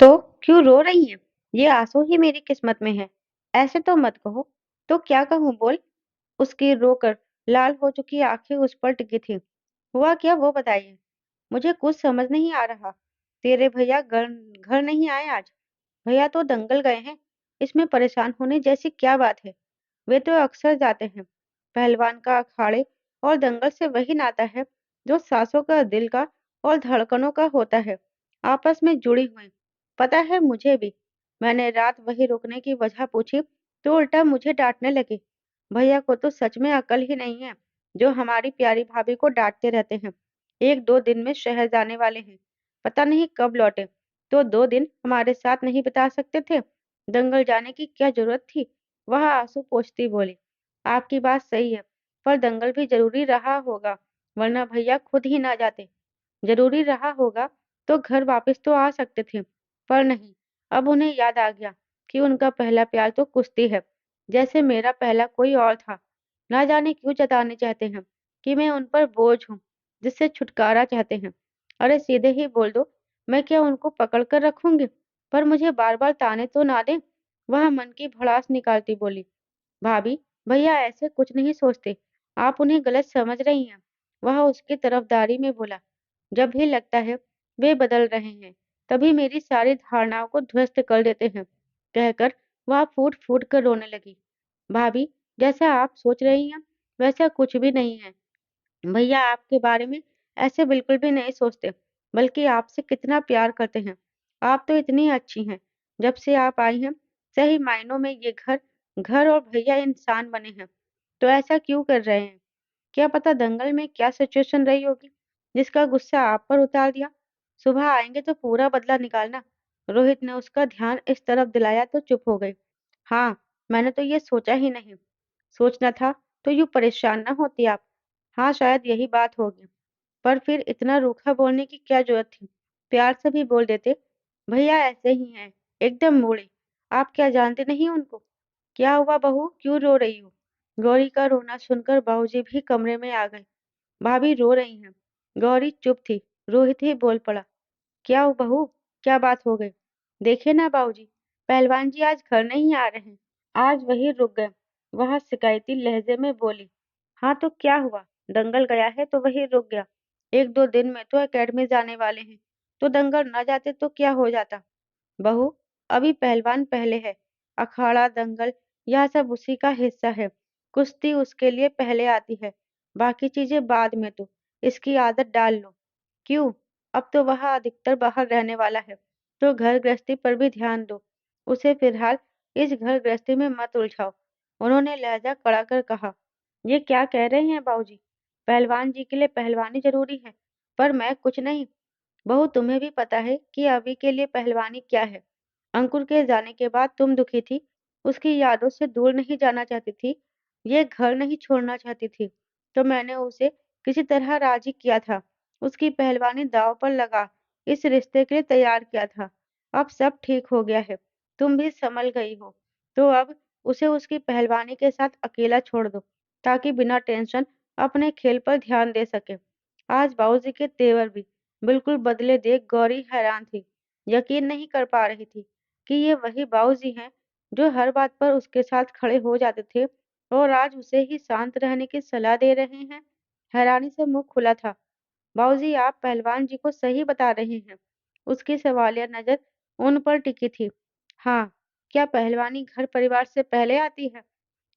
Speaker 1: तो क्यों रो रही हैं? ये आंसू ही मेरी किस्मत में है। ऐसे तो मत कहो। तो क्या कहूँ बोल? उसकी रोकर लाल हो चुकी आंखें उस पर टिकी थी। हुआ क्या वो बताइए। मुझे कुछ समझ नहीं आ रहा। तेरे भैया घर घर नहीं आए आज? भैया तो दंगल गए हैं। इसमें परेशान होने जैसी क्या बात है? वे तो अक्सर जाते हैं। पहलवान का अखाड़े और दंगल से वही नाता है जो सांसों का दिल का और धड़कनों का होता है, आपस में जुड़ी हुई। पता है मुझे भी। मैंने रात वही रुकने की वजह पूछी तो उल्टा मुझे डांटने लगे। भैया को तो सच में अकल ही नहीं है, जो हमारी प्यारी भाभी को डांटते रहते हैं। 1-2 दिन में शहर जाने वाले हैं। पता नहीं कब लौटे। तो 2 दिन हमारे साथ नहीं बिता सकते थे? दंगल जाने की क्या जरूरत थी? वह आंसू पोंछती बोली। आपकी बात सही है, पर दंगल भी ज़रूरी रहा होगा, वरना भैया खुद ही ना जाते। ज़रूरी रहा होगा तो घर वापस तो आ सकते थे, पर नहीं, अब उन्हें याद आ गया कि उनका पहला प्यार तो कुश्ती है, जैसे मेरा पहला कोई और था। ना जाने क्यों जताने चाहते हैं कि मैं उन पर बोझ हूँ, जिससे छुटकारा चाहते हैं। अरे सीधे ही बोल दो, मैं क्या उनको पकड़ कर रखूँगी? पर मुझे बार-बार ताने तो ना दें। वह मन की भड़ास निकालती बोली। भाभी, भैया ऐसे कुछ नहीं सोचते। आप उन्हें गलत समझ रही हैं। वह उसकी तरफदारी में बोला। जब भी लगता है वे बदल रहे हैं, तभी मेरी सारी धारणाओं को ध्वस्त कर देते हैं। कहकर वह फूट-फूट कर रोने लगी। भाभी, जैसा आप सोच रही हैं, वैसा कुछ भी नहीं है। भैया आपके बारे में ऐसे बिल्कुल भी नहीं सोचते, बल्कि आपसे कितना प्यार करते हैं। आप तो इतनी अच्छी हैं। जब से आप आई हैं, सही मायनों में ये घर घर और भैया इंसान बने हैं। तो ऐसा क्यों कर रहे हैं? क्या पता दंगल में क्या सिचुएशन रही होगी, जिसका गुस्सा आप पर उतार दिया? सुबह आएँगे तो पूरा बदला निकालना। रोहित ने उसका ध्यान इस तरफ दिलाया तो चुप हो गई। हाँ, मैंने तो ये सोचा ही नहीं। सोचना था तो यूँ परेशान ना होती आप। हाँ, शायद यही बात होगी। पर फिर इतना रूखा बोलने की क्या ज़रूरत थी? प्यार से भी बोल देते। भैया ऐसे ही हैं, एकदम मूढ़े। आप क्या जानते नहीं उनको? क्या हुआ बहू, क्यों रो रही हो? गौरी का रोना सुनकर बाबूजी भी कमरे में आ गए। भाभी रो रही हैं। गौरी चुप थी। रोहित ही बोल पड़ा। क्या हो बहू, क्या बात हो गई? देखिए ना बाबूजी, पहलवान जी आज घर नहीं आ रहे हैं। आज वहीं रुक गए। वह शिकायती लहजे में बोली। हाँ तो क्या हुआ? दंगल गया है तो वहीं रुक गया। 1-2 दिन में तो एकेडमी जाने वाले हैं। तो दंगल न जाते तो क्या हो जाता? बहू, अभी पहलवान पहले है। अखाड़ा दंगल यह सब उसी का हिस्सा है। कुश्ती उसके लिए पहले आती है, बाकी चीजें बाद में। तो इसकी आदत डाल लो। क्यों? अब तो वह अधिकतर बाहर रहने वाला है, तो घर गृहस्थी पर भी ध्यान दो। उसे फिलहाल इस घर गृहस्थी में मत उलझाओ। उन्होंने लहजा कड़ा कर कहा। ये क्या कह रहे हैं बाबूजी? पहलवान जी के लिए पहलवानी जरूरी है, पर मैं कुछ नहीं। बहू, तुम्हें भी पता है कि अभी के लिए पहलवानी क्या है। अंकुर के जाने के बाद तुम दुखी थी, उसकी यादों से दूर नहीं जाना चाहती थी, ये घर नहीं छोड़ना चाहती थी। तो मैंने उसे किसी तरह राजी किया था, उसकी पहलवानी दांव पर लगा, इस रिश्ते के लिए तैयार किया था। अब सब ठीक हो गया है, तुम भी संभल गई हो, तो अब उसे उसकी पहलवानी के साथ अकेला छोड़ दो, ताकि बिना टेंशन अपने खेल पर ध्यान दे सके। आज बाबूजी के तेवर भी बिल्कुल बदले देख गौरी हैरान थी। यकीन नहीं कर पा रही थी कि ये वही बाबूजी हैं जो हर बात पर उसके साथ खड़े हो जाते थे और आज उसे ही शांत रहने की सलाह दे रहे हैं। हैरानी से मुंह खुला था। बाबूजी, आप पहलवान जी को सही बता रहे हैं। उसकी सवालिया नजर उन पर टिकी थी। हाँ, क्या पहलवानी घर परिवार से पहले आती है?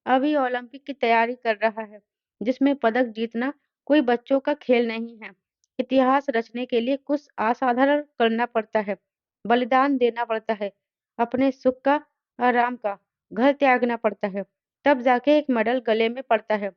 Speaker 1: अभी ओलंपिक की तैयारी कर रहा है, जिसमें पदक जीतना कोई बच्चों का खेल नहीं है। इतिहास रचने के लिए कुछ असाधारण करना पड़ता है, बलिदान देना पड़ता है, अपने सुख का, आराम का, घर त्यागना पड़ता है, तब जाके एक मेडल गले में पड़ता है।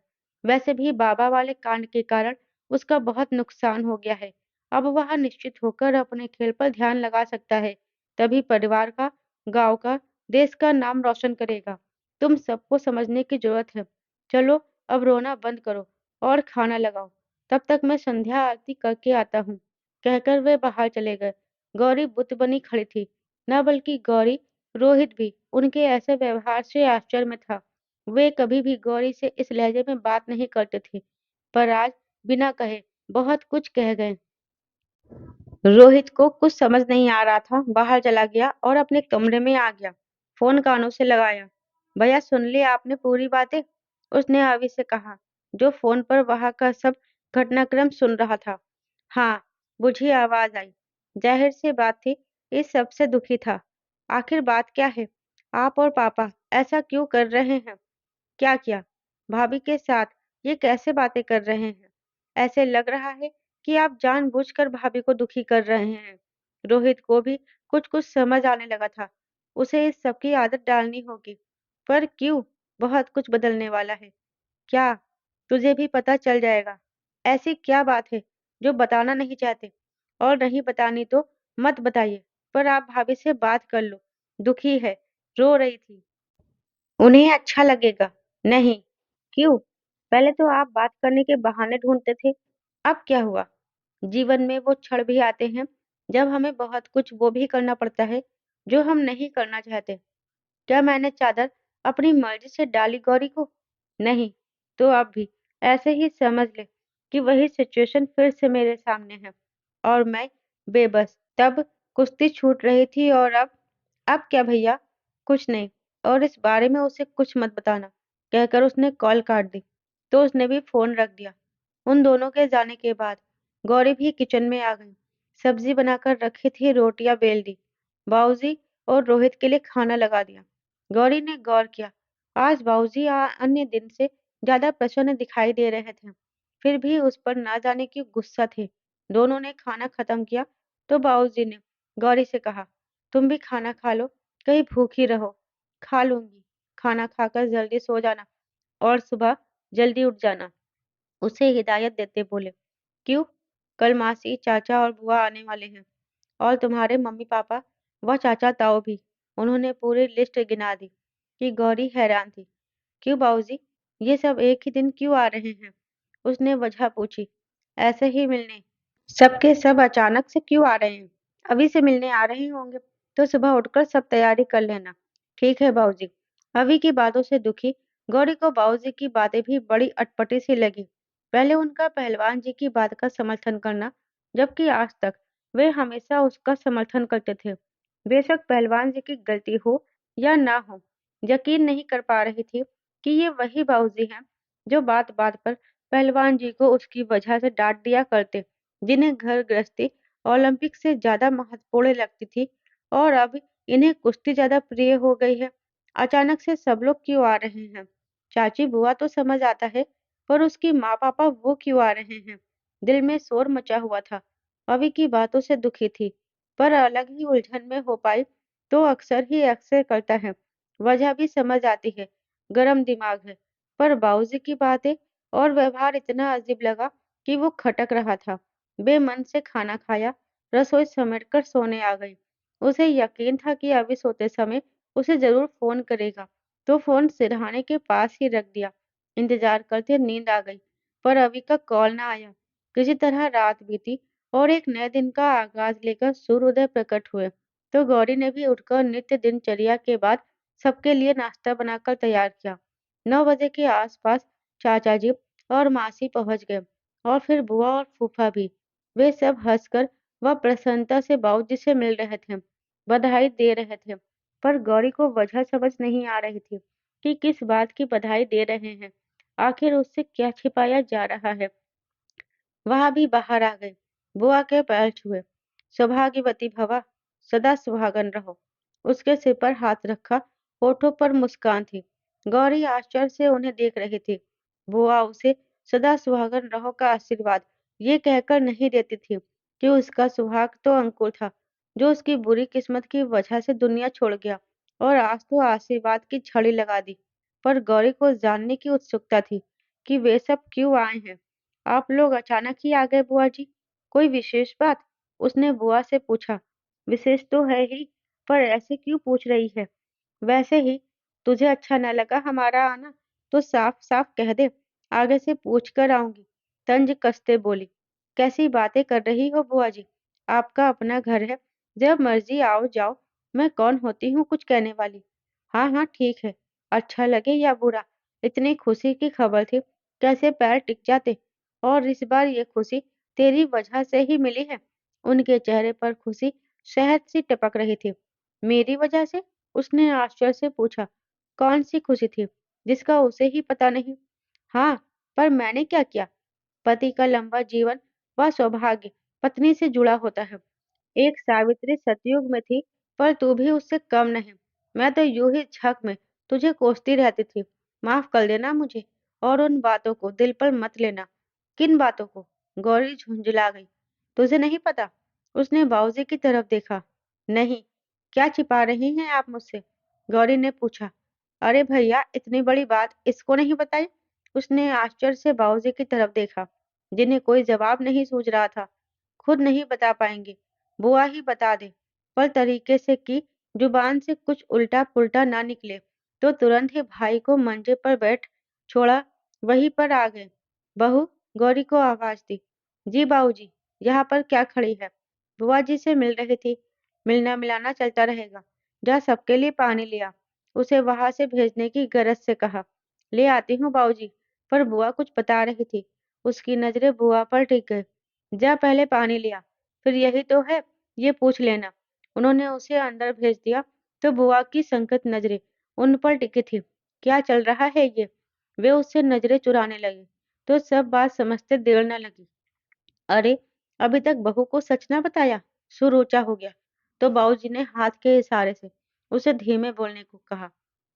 Speaker 1: वैसे भी बाबा वाले कांड के कारण उसका बहुत नुकसान हो गया है। अब वह निश्चित होकर अपने खेल पर ध्यान लगा सकता है, तभी परिवार का, गांव का, देश का नाम रोशन करेगा। तुम सबको समझने की जरूरत है। चलो, अब रोना बंद करो और खाना लगाओ। तब तक मैं संध्या आरती करके आता हूँ। कहकर वे बाहर चले गए। गौरी बुत बनी खड़ी थी। न बल्कि गौरी, रोहित भी उनके ऐसे व्यवहार से आश्चर्य में था। वे कभी भी गौरी से इस लहजे में बात नहीं करते थे, पर आज बिना कहे बहुत कुछ कह गए। रोहित को कुछ समझ नहीं आ रहा था, बाहर चला गया और अपने कमरे में आ गया। फोन कानों से लगाया। भैया, सुन ली आपने पूरी बातें? उसने अभी से कहा, जो फोन पर वहां का सब घटनाक्रम सुन रहा था। हाँ, बुझी आवाज आई। जाहिर सी बात थी, इस सब से दुखी था। आखिर बात क्या है? आप और पापा ऐसा क्यों कर रहे हैं? क्या किया? भाभी के साथ ये कैसे बातें कर रहे हैं? ऐसे लग रहा है कि आप जानबूझकर भाभी को दुखी कर रहे हैं। रोहित को भी कुछ कुछ समझ आने लगा था। उसे इस सब की आदत डालनी होगी। पर क्यों? बहुत कुछ बदलने वाला है। क्या? तुझे भी पता चल जाएगा। ऐसी क्या बात है जो बताना नहीं चाहते? और नहीं बतानी तो मत बताइए, पर आप भाभी से बात कर लो। दुखी है, रो रही थी। उन्हें अच्छा लगेगा। नहीं। क्यों? पहले तो आप बात करने के बहाने ढूंढते थे। अब क्या हुआ? जीवन में वो क्षण भी आते हैं जब हमें बहुत कुछ वो भी करना पड़ता है जो हम नहीं करना चाहते। क्या मैंने चादर अपनी मर्जी से डाली गौरी को? नहीं। तो अब भी ऐसे ही समझ ले कि वही सिचुएशन फिर से मेरे सामने है और मैं बेबस। तब कुश्ती छूट रही थी और अब क्या भैया? कुछ नहीं। और इस बारे में उसे कुछ मत बताना, कहकर उसने कॉल काट दी। तो उसने भी फोन रख दिया। उन दोनों के जाने के बाद गौरी भी किचन में आ गई। सब्जी बनाकर रखी थी, रोटियां बेल दी, बाऊजी और रोहित के लिए खाना लगा दिया। गौरी ने गौर किया, आज बाऊजी अन्य दिन से ज्यादा प्रसन्न दिखाई दे रहे थे। फिर भी उस पर ना जाने क्यों गुस्सा थे। दोनों ने खाना खत्म किया तो बाऊजी ने गौरी से कहा, तुम भी खाना खा लो, कहीं भूखी रहो। खा लूंगी। खाना खाकर जल्दी सो जाना और सुबह जल्दी उठ जाना। उसे हिदायत देते बोले। क्यों? कल मासी, चाचा और बुआ आने वाले हैं, और तुम्हारे मम्मी पापा व चाचा ताऊ भी। उन्होंने पूरी लिस्ट गिना दी। कि गौरी हैरान थी। क्यों बाबूजी? ये सब एक ही दिन क्यों आ रहे हैं? उसने वजह पूछी। ऐसे ही मिलने। सबके सब अचानक से क्यों आ रहे हैं? अभी से मिलने आ रहे होंगे, तो सुबह उठकर सब तैयारी कर लेना। ठीक है बाबूजी। अभी की बातों से दुखी गौरी को बाबूजी की बातें भी बड़ी अटपटी सी लगी। पहले उनका पहलवान जी की बात का समर्थन करना, जबकि आज तक वे हमेशा उसका समर्थन करते थे। बेशक पहलवान जी की गलती हो या ना हो, यकीन नहीं कर पा रही थी कि ये वही बाबूजी हैं जो बात बात पर पहलवान जी को उसकी वजह से डांट दिया करते, जिन्हें घर गृहस्थी ओलंपिक से ज्यादा महत्वपूर्ण लगती थी, और अब इन्हें कुश्ती ज्यादा प्रिय हो गई है। अचानक से सब लोग क्यों आ रहे हैं? चाची बुआ तो समझ आता है, पर उसकी माँ पापा वो क्यों आ रहे हैं? दिल में शोर मचा हुआ था। अभी की बातों से दुखी थी, पर अलग ही उलझन में हो पाई तो अक्सर करता है। वजह भी समझ आती है, गरम दिमाग है। पर बाबूजी की बातें और व्यवहार इतना अजीब लगा कि वो खटक रहा था। बेमन से खाना खाया, रसोई समेटकर सोने आ गई। उसे यकीन था कि अभी सोते समय उसे ज़रूर फ़ोन करेगा, तो फ़ोन सिरहाने के पास ही रख दिया। इंतज़ार करते नींद आ गई, पर अभी का कॉल ना आया। किसी तरह रात बीती और एक नए दिन का आगाज़ लेकर सूर्योदय प्रकट हुए, तो गौरी ने भी उठकर नित्य दिनचर्या के बाद सबके लिए नाश्ता बनाकर तैयार किया। 9 बजे के आस-पास चाचा जी और मासी पहुँच गए और फिर बुआ और फूफा भी। वे सब हँसकर व प्रसन्नता से बाबूजी से मिल रहे थे, बधाई दे रहे थे। पर गौरी को वजह समझ नहीं आ रही थी कि किस बात की बधाई दे रहे हैं। आखिर उससे क्या छिपाया जा रहा है? वह भी बाहर आ गई। बुआ के पैर छुए। सौभाग्यवती भवा, सदा सुहागन रहो। उसके सिर पर हाथ रखा, होठों पर मुस्कान थी। गौरी आश्चर्य से उन्हें देख रही थी। बुआ उसे सदा सुहागन रहो का आशीर्वाद ये कहकर नहीं देती थी कि उसका सुहाग तो अंकुर था, जो उसकी बुरी किस्मत की वजह से दुनिया छोड़ गया और आज तो आशीर्वाद की छड़ी लगा दी। पर गौरी को जानने की उत्सुकता थी कि वे सब क्यों आए हैं। आप लोग अचानक ही आ गए बुआ जी, कोई विशेष बात? उसने बुआ से पूछा। विशेष तो है ही, पर ऐसे क्यों पूछ रही है? वैसे ही, तुझे अच्छा न लगा हमारा आना, तो साफ-साफ कह दे, आगे से पूछ कर आऊँगी। तंज कसते बोली। कैसी बातें कर रही हो बुआ जी? आपका अपना घर है, जब मर्जी आओ जाओ, मैं कौन होती हूँ कुछ कहने वाली? हाँ, हाँ, ठीक है, अच्छा लगे या बुरा, इतनी खुशी की खबर थी, कैसे पैर टिक जाते। और इस बार ये खुशी तेरी वजह से ही मिली है। उनके चेहरे पर खुशी शहद सी टपक रही थी। मेरी वजह से? उसने आश्चर्य से पूछा। कौन सी खुशी थी, जिसका उसे ही पता नहीं? हाँ, पर मैंने क्या किया? पति का लंबा जीवन व सौभाग्य पत्नी से जुड़ा होता है। एक सावित्री सतयुग में थी, पर तू भी उससे कम नहीं। मैं तो यूं ही झक में तुझे कोसती रहती थी। माफ कर देना मुझे और उन बातों को दिल पर मत लेना। किन बातों को? गौरी झुंझला गई। तुझे नहीं पता? उसने बाबूजी की तरफ देखा। नहीं, क्या छिपा रही हैं आप मुझसे? गौरी ने पूछा। अरे भैया, इतनी बड़ी बात इसको नहीं बताई? उसने आश्चर्य से बाबूजी की तरफ देखा, जिन्हें कोई जवाब नहीं सूझ रहा था। खुद नहीं बता पाएंगे, बुआ ही बता दे, पर तरीके से कि जुबान से कुछ उल्टा-पुल्टा ना निकले। तो तुरंत ही भाई को मंजे पर बैठ छोड़ा, वहीं पर आ गए। बहू, गौरी को आवाज दी। जी बाबूजी, यहाँ पर क्या खड़ी है? बुआ जी से मिल रही थी। मिलना मिलाना चलता रहेगा। जा सबके लिए पानी ले आ। उसे वहां से भेजने की गरज से कहा। ले आती हूँ बाबूजी, पर बुआ कुछ बता रही थी। उसकी नजरें बुआ पर टिक गई। जा पहले पानी ले आ, फिर यही तो है, ये पूछ लेना। उन्होंने उसे अंदर भेज दिया, तो बुआ की संकट नजरें उन पर टिकी थी। क्या चल रहा है ये? वे उससे नजरें चुराने लगे, तो सब बात समझते देर न लगी। अरे, अभी तक बहू को सच ना बताया? सुर ऊंचा हो गया, तो बाबूजी ने हाथ के इशारे से उसे धीमे बोलने को कहा।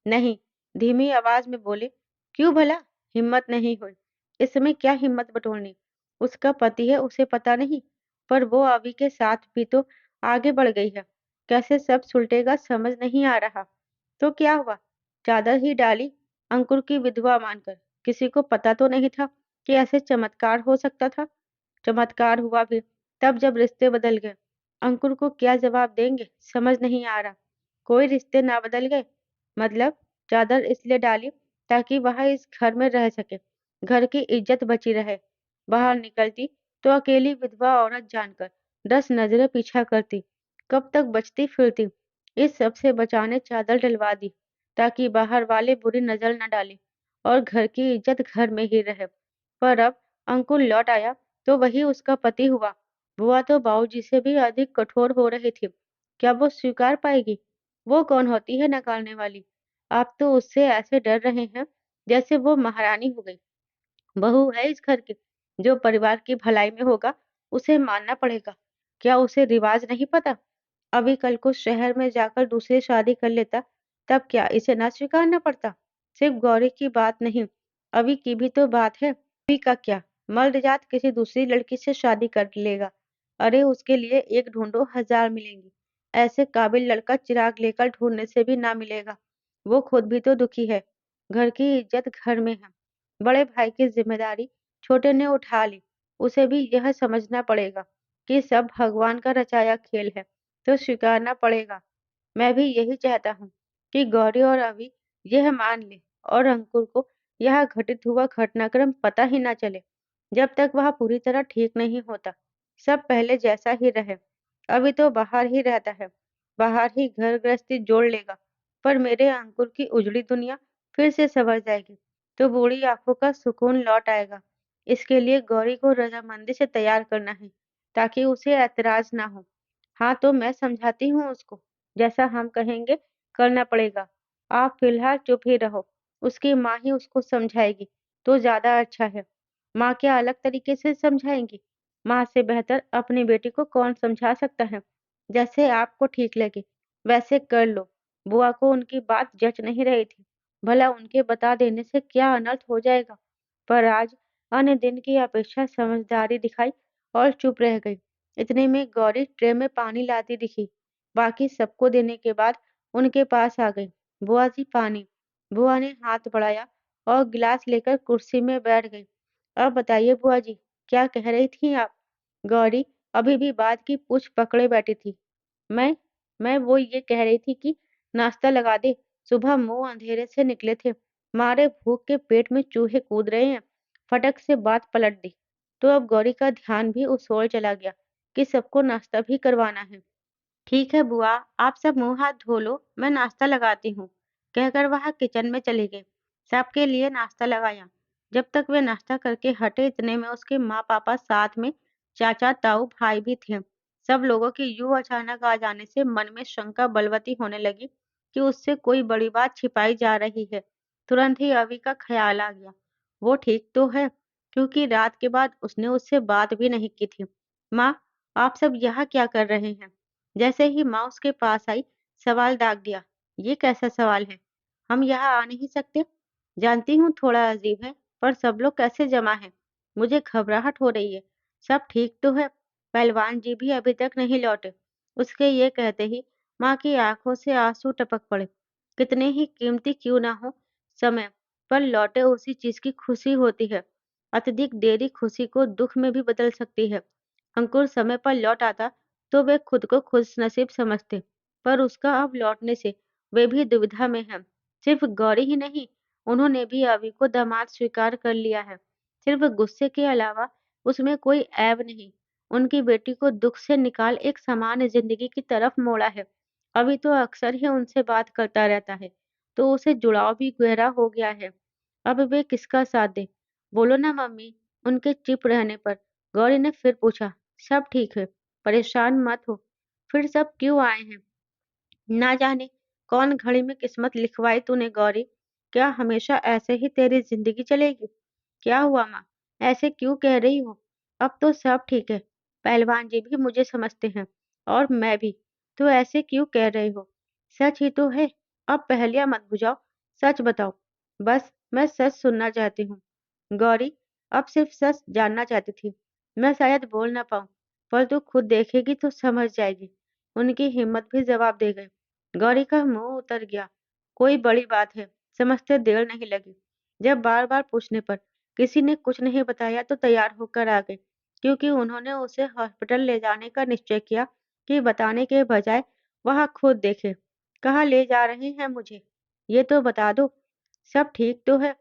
Speaker 1: नहीं, धीमी आवाज में बोले। क्यों भला? हिम्मत नहीं हुई। इस समय क्या हिम्मत बटोरनी? उसका पति है, उसे पता नहीं, पर वो अभी के साथ भी तो आगे बढ़ गई है। कैसे सब सुलटेगा समझ नहीं आ रहा। तो क्या हुआ? चादर ही डाली, अंकुर की विधवा मानकर। किसी को पता तो नहीं था कि ऐसे चमत्कार हो सकता था। चमत्कार हुआ भी तब जब रिश्ते बदल गए। अंकुर को क्या जवाब देंगे समझ नहीं आ रहा। कोई रिश्ते ना बदल गए? मतलब चादर इसलिए डाली ताकि वह इस घर में रह सके, घर की इज्जत बची रहे। बाहर निकलती तो अकेली विधवा औरत जानकर 10 नजरें पीछा करती। कब तक बचती फिरती? इस सब से बचाने चादर डलवा दी ताकि बाहर वाले बुरी नजर न डालें और घर की इज्जत घर में ही रहे। पर अब अंकुर लौट आया तो वही उसका पति हुआ। बुआ तो बाबूजी से भी अधिक कठोर हो रही थी। क्या वो स्वीकार पाएगी? वो कौन होती है नकारने वाली? आप तो उससे ऐसे डर रहे हैं जैसे वो महारानी हो गई। बहू है इस घर की, जो परिवार की भलाई में होगा उसे मानना पड़ेगा। क्या उसे रिवाज नहीं पता? अभी कल को शहर में जाकर दूसरी शादी कर लेता तब क्या इसे ना स्वीकारना पड़ता? सिर्फ गौरी की बात नहीं, अभी की भी तो बात है। अभी का क्या? मर्दजात किसी दूसरी लड़की से शादी कर लेगा। अरे उसके लिए एक ढूंढो, हजार मिलेंगी। ऐसे काबिल लड़का चिराग लेकर ढूंढने से भी ना मिलेगा। वो खुद भी तो दुखी है। घर की इज्जत घर में है। बड़े भाई की जिम्मेदारी छोटे ने उठा ली। उसे भी यह समझना पड़ेगा कि सब भगवान का रचाया खेल है, तो स्वीकारना पड़ेगा। मैं भी यही चाहता हूँ कि गौरी और अभी यह मान ले और अंकुर को यह घटित हुआ घटनाक्रम पता ही ना चले। जब तक वह पूरी तरह ठीक नहीं होता, सब पहले जैसा ही रहे। अभी तो बाहर ही रहता है, बाहर ही घर गृहस्थी जोड़ लेगा, पर मेरे अंकुर की उजड़ी दुनिया फिर से संवर जाएगी, तो बूढ़ी आंखों का सुकून लौट आएगा। इसके लिए गौरी को रजामंदी से तैयार करना है, ताकि उसे ऐतराज ना हो। हाँ, तो मैं समझाती हूँ उसको। जैसा हम कहेंगे करना पड़ेगा। आप फिलहाल चुप ही रहो। उसकी माँ ही उसको समझाएगी तो ज्यादा अच्छा है। माँ क्या अलग तरीके से समझाएंगी? माँ से बेहतर अपनी बेटी को कौन समझा सकता है? जैसे आपको ठीक लगे वैसे कर लो। बुआ को उनकी बात जच नहीं रही थी। भला उनके बता देने से क्या अनर्थ हो जाएगा? पर आज अन्य दिन की अपेक्षा समझदारी दिखाई और चुप रह गई। इतने में गौरी ट्रे में पानी लाती दिखी। बाकी सबको देने के बाद उनके पास आ गई। बुआ जी पानी। बुआ ने हाथ बढ़ाया और गिलास लेकर कुर्सी में बैठ गई। अब बताइए बुआ जी, क्या कह रही थी आप? गौरी अभी भी बात की पूछ पकड़े बैठी थी। मैं मैं वो ये कह रही थी कि नाश्ता लगा दे। सुबह मुंह अंधेरे से निकले थे, मारे भूख के पेट में चूहे कूद रहे हैं। फटक से बात पलट दी, तो अब गौरी का ध्यान भी उस ओर चला गया कि सबको नाश्ता भी करवाना है। ठीक है बुआ, आप सब मुंह हाथ धो लो, मैं नाश्ता लगाती हूँ, कहकर वह किचन में चली गई। सबके लिए नाश्ता लगाया। जब तक वे नाश्ता करके हटे, इतने में उसके माँ पापा, साथ में चाचा ताऊ भाई भी थे। सब लोगों के यूं अचानक आ जाने से मन में शंका बलवती होने लगी कि उससे कोई बड़ी बात छिपाई जा रही है। तुरंत ही अवि का ख्याल आ गया। वो ठीक तो है, क्योंकि रात के बाद उसने उससे बात भी नहीं की थी। माँ, आप सब यहाँ क्या कर रहे हैं? जैसे ही माँ उसके पास आई, सवाल दाग दिया। ये कैसा सवाल है? हम यहाँ आ नहीं सकते? जानती हूँ थोड़ा अजीब है, पर सब लोग कैसे जमा है? मुझे घबराहट हो रही है। सब ठीक तो है? पहलवान जी भी अभी तक नहीं लौटे। उसके ये कहते ही माँ की आंखों से आंसू टपक पड़े। कितने ही कीमती क्यों ना हो, समय पर लौटे उसी चीज की खुशी होती है। अत्यधिक देरी खुशी को दुख में भी बदल सकती है। अंकुर समय पर लौट आता तो वे खुद को खुशनसीब समझते, पर उसका अब लौटने से वे भी दुविधा में हैं। सिर्फ गौरी ही नहीं, उन्होंने भी अवि को दामाद स्वीकार कर लिया है। सिर्फ गुस्से के अलावा उसमें कोई ऐब नहीं। उनकी बेटी को दुख से निकाल एक सामान्य जिंदगी की तरफ मोड़ा है। अभी तो अक्सर ही उनसे बात करता रहता है, तो उसे जुड़ाव भी गहरा हो गया है। अब वे किसका साथ दे? बोलो ना मम्मी। उनके चुप रहने पर गौरी ने फिर पूछा। सब ठीक है, परेशान मत हो। फिर सब क्यों आए हैं? ना जाने कौन घड़ी में किस्मत लिखवाई तूने गौरी। क्या हमेशा ऐसे ही तेरी जिंदगी चलेगी? क्या हुआ माँ? ऐसे क्यों कह रही हो? अब तो सब ठीक है। पहलवान जी भी मुझे समझते हैं और मैं भी। तो ऐसे क्यों कह रहे हो? सच ही तो है। अब पहेलियां मत बुझाओ, सच बताओ। बस मैं सच सुनना चाहती हूँ। गौरी अब सिर्फ सच जानना चाहती थी। मैं शायद बोल ना पाऊं, पर तू खुद देखेगी तो समझ जाएगी। उनकी हिम्मत भी जवाब दे गई। गौरी का मुंह उतर गया। कोई बड़ी बात है, समझते देर नहीं लगी। जब बार बार पूछने पर किसी ने कुछ नहीं बताया तो तैयार होकर आ गई, क्योंकि उन्होंने उसे हॉस्पिटल ले जाने का निश्चय किया कि बताने के बजाय वह खुद देखे। कहाँ ले जा रहे हैं मुझे? ये तो बता दो। सब ठीक तो है?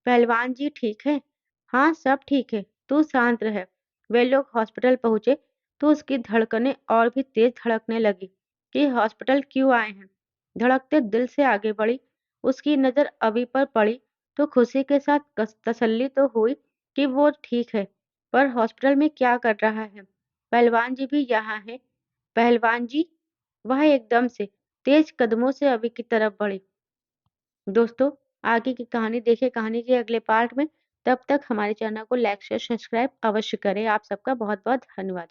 Speaker 1: पहलवान जी ठीक है? हाँ, सब ठीक है, तू शांत रह। वे लोग हॉस्पिटल पहुंचे तो उसकी धड़कनें और भी तेज धड़कने लगी कि हॉस्पिटल क्यों आए हैं। धड़कते दिल से आगे बढ़ी। उसकी नजर अभी पर पड़ी तो खुशी के साथ तसल्ली तो हुई कि वो ठीक है, पर हॉस्पिटल में क्या कर रहा है? पहलवान जी भी यहाँ है? पहलवान जी? वह एकदम से तेज कदमों से अभी की तरफ बढ़ी। दोस्तों, आगे की कहानी देखिए कहानी के अगले पार्ट में। तब तक हमारे चैनल को लाइक शेयर सब्सक्राइब अवश्य करें। आप सबका बहुत बहुत धन्यवाद।